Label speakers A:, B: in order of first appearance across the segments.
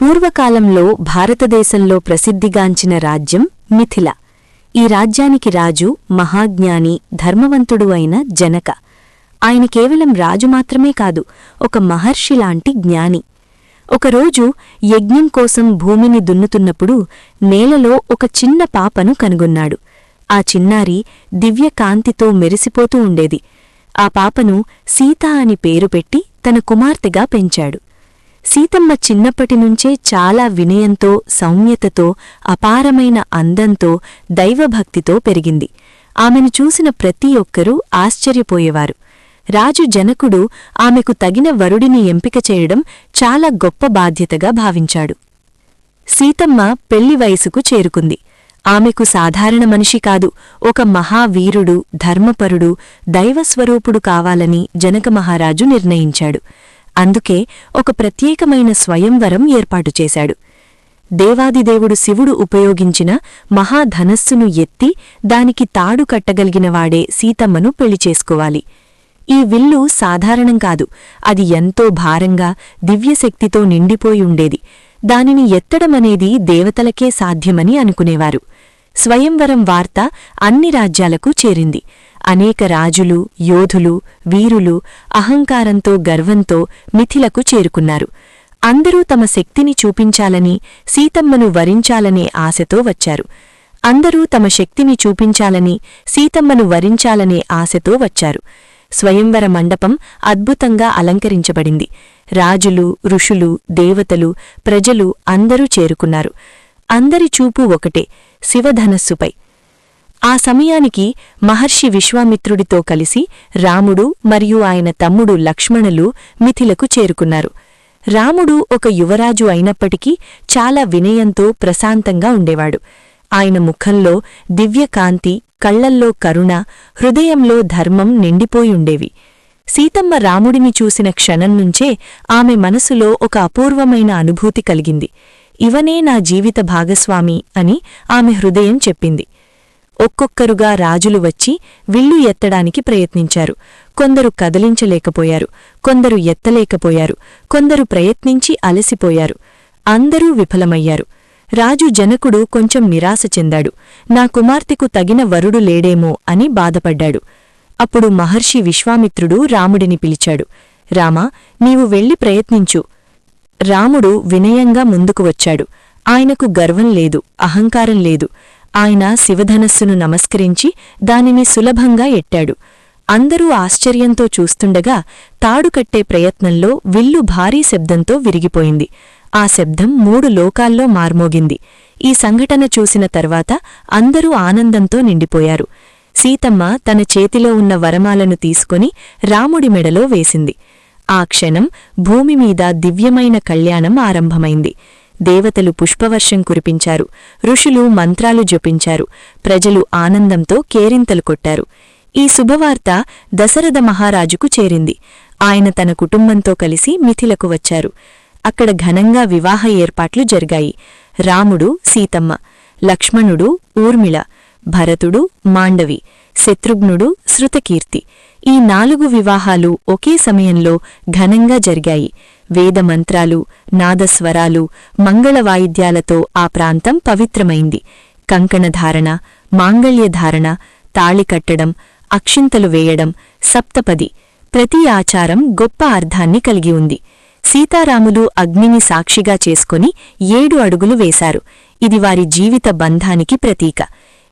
A: పూర్వకాలంలో భారతదేశంలో ప్రసిద్ధిగాంచిన రాజ్యం మిథిల. ఈ రాజ్యానికి రాజు మహాజ్ఞాని ధర్మవంతుడు అయిన జనక. ఆయన కేవలం రాజు మాత్రమే కాదు, ఒక మహర్షిలాంటి జ్ఞాని. ఒకరోజు యజ్ఞం కోసం భూమిని దున్నుతున్నప్పుడు నేలలో ఒక చిన్న పాపను కనుగొన్నాడు. ఆ చిన్నారి దివ్యకాంతితో మెరిసిపోతూ ఉండేది. ఆ పాపను సీత అని పేరు పెట్టి తన కుమార్తెగా పెంచాడు. సీతమ్మ చిన్నప్పటినుంచే చాలా వినయంతో, సౌమ్యతతో, అపారమైన అందంతో, దైవభక్తితో పెరిగింది. ఆమెను చూసిన ప్రతి ఒక్కరూ ఆశ్చర్యపోయేవారు. రాజు జనకుడు ఆమెకు తగిన వరుడిని ఎంపిక చేయడం చాలా గొప్ప బాధ్యతగా భావించాడు. సీతమ్మ పెళ్లి వయసుకు చేరుకుంది. ఆమెకు సాధారణ మనిషి కాదు, ఒక మహావీరుడు, ధర్మపరుడు, దైవస్వరూపుడు కావాలని జనక మహారాజు నిర్ణయించాడు. అందుకే ఒక ప్రత్యేకమైన స్వయంవరం ఏర్పాటు చేశాడు. దేవాదిదేవుడు శివుడు ఉపయోగించిన మహాధనస్సును ఎత్తి దానికి తాడు కట్టగలిగినవాడే సీతమ్మను పెళ్లి చేసుకోవాలి. ఈ విల్లు సాధారణం కాదు, అది ఎంతో భారంగా, దివ్యశక్తితో నిండిపోయి ఉండేది. దానిని ఎత్తడమనేది దేవతలకే సాధ్యమని అనుకునేవారు. స్వయంవరం వార్త అన్ని రాజ్యాలకు చేరింది. అనేక రాజులు, యోధులు, వీరులు అహంకారంతో, గర్వంతో మిథిలకు చేరుకున్నారు. అందరూ తమ శక్తిని చూపించాలని, సీతమ్మను వరించాలనే ఆశతో వచ్చారు. స్వయంవర మండపం అద్భుతంగా అలంకరించబడింది. రాజులు, ఋషులు, దేవతలు, ప్రజలు అందరూ చేరుకున్నారు. అందరి చూపు ఒకటే, శివధనస్సుపై. ఆ సమయానికి మహర్షి విశ్వామిత్రుడితో కలిసి రాముడు మరియు ఆయన తమ్ముడు లక్ష్మణులు మిథిలకు చేరుకున్నారు. రాముడు ఒక యువరాజు అయినప్పటికీ చాలా వినయంతో, ప్రశాంతంగా ఉండేవాడు. ఆయన ముఖంలో దివ్యకాంతి, కళ్లల్లో కరుణ, హృదయంలో ధర్మం నిండిపోయుండేవి. సీతమ్మ రాముడిని చూసిన క్షణం నుంచే ఆమె మనసులో ఒక అపూర్వమైన అనుభూతి కలిగింది. ఇవనే నా జీవిత భాగస్వామి అని ఆమె హృదయం చెప్పింది. ఒక్కొక్కరుగా రాజులు వచ్చి విల్లు ఎత్తడానికి ప్రయత్నించారు. కొందరు కదిలించలేకపోయారు, కొందరు ఎత్తలేకపోయారు, కొందరు ప్రయత్నించి అలసిపోయారు. అందరూ విఫలమయ్యారు. రాజు జనకుడు కొంచెం నిరాశ చెందాడు. నా కుమార్తెకు తగిన వరుడు లేడేమో అని బాధపడ్డాడు. అప్పుడు మహర్షి విశ్వామిత్రుడు రాముడిని పిలిచాడు. రామా, నీవు వెళ్ళి ప్రయత్నించు. రాముడు వినయంగా ముందుకు వచ్చాడు. ఆయనకు గర్వం లేదు, అహంకారం లేదు. ఆయన శివధనస్సును నమస్కరించి దానిని సులభంగా ఎట్టాడు. అందరూ ఆశ్చర్యంతో చూస్తుండగా తాడు కట్టే ప్రయత్నంలో విల్లు భారీ శబ్దంతో విరిగిపోయింది. ఆ శబ్దం 3 లోకాల్లో మార్మోగింది. ఈ సంఘటన చూసిన తర్వాత అందరూ ఆనందంతో నిండిపోయారు. సీతమ్మ తన చేతిలో ఉన్న వరమాలను తీసుకొని రాముడి మెడలో వేసింది. ఆ క్షణం భూమిమీద దివ్యమైన కళ్యాణం ఆరంభమైంది. దేవతలు పుష్పవర్షం కురిపించారు, ఋషులు మంత్రాలు జపించారు, ప్రజలు ఆనందంతో కేరింతలు కొట్టారు. ఈ శుభవార్త దశరథ మహారాజుకు చేరింది. ఆయన తన కుటుంబంతో కలిసి మిథిలకు వచ్చారు. అక్కడ ఘనంగా వివాహ ఏర్పాట్లు జరిగాయి. రాముడు, సీతమ్మ, లక్ష్మణుడు, ఊర్మిళ, భరతుడు, మాండవి, శత్రుఘ్నుడు, శృతకీర్తి. ఈ 4 వివాహాలు ఒకే సమయంలో ఘనంగా జరిగాయి. వేదమంత్రాలు, నాదస్వరాలు, మంగళవాయిద్యాలతో ఆ ప్రాంతం పవిత్రమైంది. కంకణధారణ, మాంగళ్యధారణ, తాళికట్టడం, అక్షింతలు వేయడం, సప్తపది, ప్రతి ఆచారం గొప్ప అర్థాన్ని కలిగి ఉంది. సీతారాములు అగ్నిని సాక్షిగా చేసుకుని 7 అడుగులు వేశారు. ఇది వారి జీవిత బంధానికి ప్రతీక.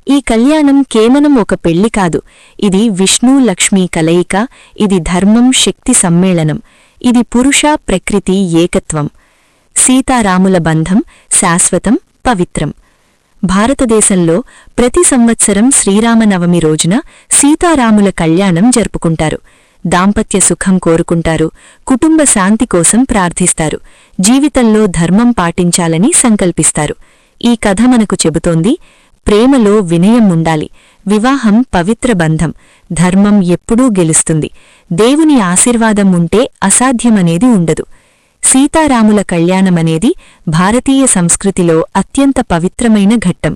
A: ఈ కళ్యాణం కేవలం ఒక పెళ్లి కాదు, ఇది విష్ణు లక్ష్మీ కలయిక, ఇది ధర్మం శక్తి సమ్మేళనం, ఇది పురుష ప్రకృతి ఏకత్వం. సీతారాముల బంధం శాశ్వతం, పవిత్రం. భారతదేశంలో ప్రతి సంవత్సరం శ్రీరామనవమి రోజున సీతారాముల కళ్యాణం జరుపుకుంటారు. దాంపత్య సుఖం కోరుకుంటారు, కుటుంబ శాంతి కోసం ప్రార్థిస్తారు, జీవితంలో ధర్మం పాటించాలని సంకల్పిస్తారు. ఈ కథ మనకు చెబుతోంది, ప్రేమలో వినయం ఉండాలి, వివాహం పవిత్ర బంధం, ధర్మం ఎప్పుడూ గెలుస్తుంది, దేవుని ఆశీర్వాదం ఉంటే అసాధ్యమనేది ఉండదు. సీతారాముల కళ్యాణమనేది భారతీయ సంస్కృతిలో అత్యంత పవిత్రమైన ఘట్టం.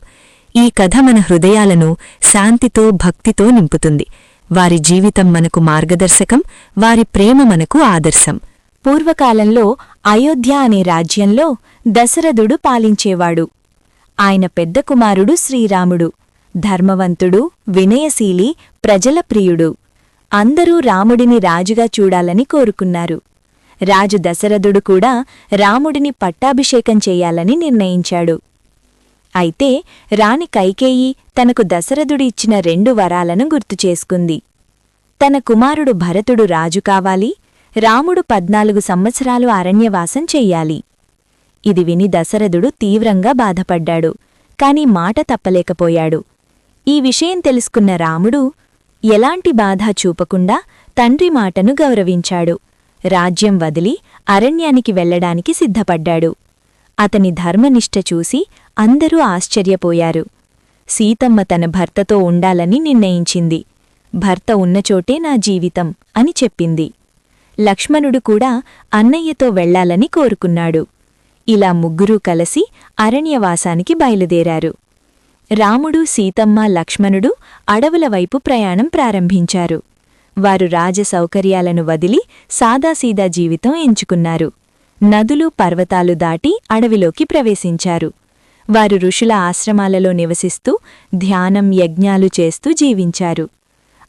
A: ఈ కథ మన హృదయాలను శాంతితో, భక్తితో నింపుతుంది. వారి జీవితం మనకు మార్గదర్శకం, వారి ప్రేమ మనకు ఆదర్శం.
B: పూర్వకాలంలో అయోధ్య అనే రాజ్యంలో దశరథుడు పాలించేవాడు. ఆయన పెద్ద కుమారుడు శ్రీరాముడు. ధర్మవంతుడు, వినయశీలి, ప్రజల ప్రియుడు. అందరూ రాముడిని రాజుగా చూడాలని కోరుకున్నారు. రాజు దశరథుడు కూడా రాముడిని పట్టాభిషేకం చెయ్యాలని నిర్ణయించాడు. అయితే రాణి కైకేయి తనకు దశరథుడు ఇచ్చిన 2 వరాలను గుర్తుచేసుకుంది. తన కుమారుడు భరతుడు రాజు కావాలి, రాముడు 14 సంవత్సరాలు అరణ్యవాసం చెయ్యాలి. ఇది విని దశరథుడు తీవ్రంగా బాధపడ్డాడు. కాని మాట తప్పలేకపోయాడు. ఈ విషయం తెలుసుకున్న రాముడు ఎలాంటి బాధ చూపకుండా తండ్రి మాటను గౌరవించాడు. రాజ్యం వదిలి అరణ్యానికి వెళ్లడానికి సిద్ధపడ్డాడు. అతని ధర్మనిష్ట చూసి అందరూ ఆశ్చర్యపోయారు. సీతమ్మ తన భర్తతో ఉండాలని నిర్ణయించింది. భర్త ఉన్నచోటే నా జీవితం అని చెప్పింది. లక్ష్మణుడు కూడా అన్నయ్యతో వెళ్లాలని కోరుకున్నాడు. ఇలా ముగ్గురూ కలిసి అరణ్యవాసానికి బయలుదేరారు. రాముడు, సీతమ్మ, లక్ష్మణుడు అడవుల వైపు ప్రయాణం ప్రారంభించారు. వారు రాజసౌకర్యాలను వదిలి సాదాసీదా జీవితం ఎంచుకున్నారు. నదులు, పర్వతాలు దాటి అడవిలోకి ప్రవేశించారు. వారు ఋషుల ఆశ్రమాలలో నివసిస్తూ ధ్యానం, యజ్ఞాలు చేస్తూ జీవించారు.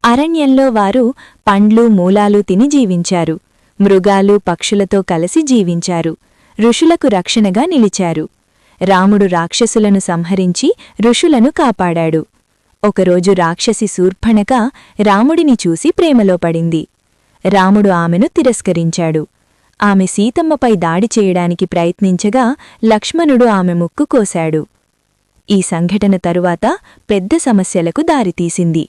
B: అరణ్యంలో వారు పండ్లు, మూలాలు తిని జీవించారు. మృగాలు, పక్షులతో కలిసి జీవించారు. ఋషులకు రక్షణగా నిలిచారు. రాముడు రాక్షసులను సంహరించి ఋషులను కాపాడాడు. ఒకరోజు రాక్షసి శూర్పణఖ రాముడిని చూసి ప్రేమలో పడింది. రాముడు ఆమెను తిరస్కరించాడు. ఆమె సీతమ్మపై దాడి చేయడానికి ప్రయత్నించగా లక్ష్మణుడు ఆమె ముక్కు కోశాడు. ఈ సంఘటన తరువాత పెద్ద సమస్యలకు దారితీసింది.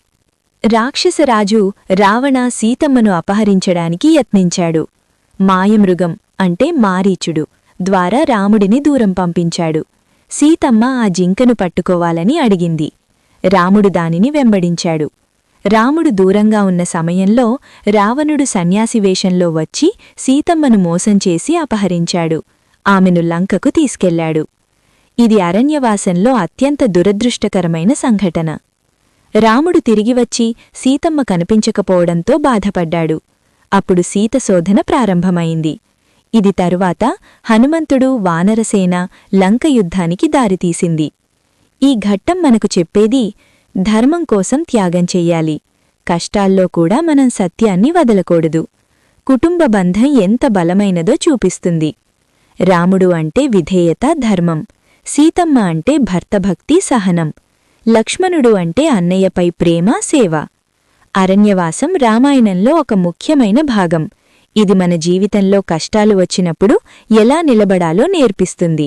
B: రాక్షసరాజు రావణ సీతమ్మను అపహరించడానికి యత్నించాడు. మాయమృగం అంటే మారీచుడు ద్వారా రాముడిని దూరం పంపించాడు. సీతమ్మ ఆ జింకను పట్టుకోవాలని అడిగింది. రాముడు దానిని వెంబడించాడు. రాముడు దూరంగా ఉన్న సమయంలో రావణుడు సన్యాసివేషంలో వచ్చి సీతమ్మను మోసం చేసి అపహరించాడు. ఆమెను లంకకు తీసుకెళ్లాడు. ఇది అరణ్యవాసంలో అత్యంత దురదృష్టకరమైన సంఘటన. రాముడు తిరిగివచ్చి సీతమ్మ కనిపించకపోవడంతో బాధపడ్డాడు. అప్పుడు సీత శోధన ప్రారంభమైంది. ఇది తరువాత హనుమంతుడు, వానరసేన, లంక యుద్ధానికి దారితీసింది. ఈ ఘట్టం మనకు చెప్పేది ధర్మం కోసం త్యాగం చెయ్యాలి. కష్టాల్లో కూడా మనం సత్యాన్ని వదలకూడదు. కుటుంబ బంధం ఎంత బలమైనదో చూపిస్తుంది. రాముడు అంటే విధేయత, ధర్మం. సీతమ్మ అంటే భర్తభక్తి, సహనం. లక్ష్మణుడు అంటే అన్నయ్యపై ప్రేమ, సేవ. అరణ్యవాసం రామాయణంలో ఒక ముఖ్యమైన భాగం. ఇది మన జీవితంలో కష్టాలు వచ్చినప్పుడు ఎలా నిలబడాలో నేర్పిస్తుంది.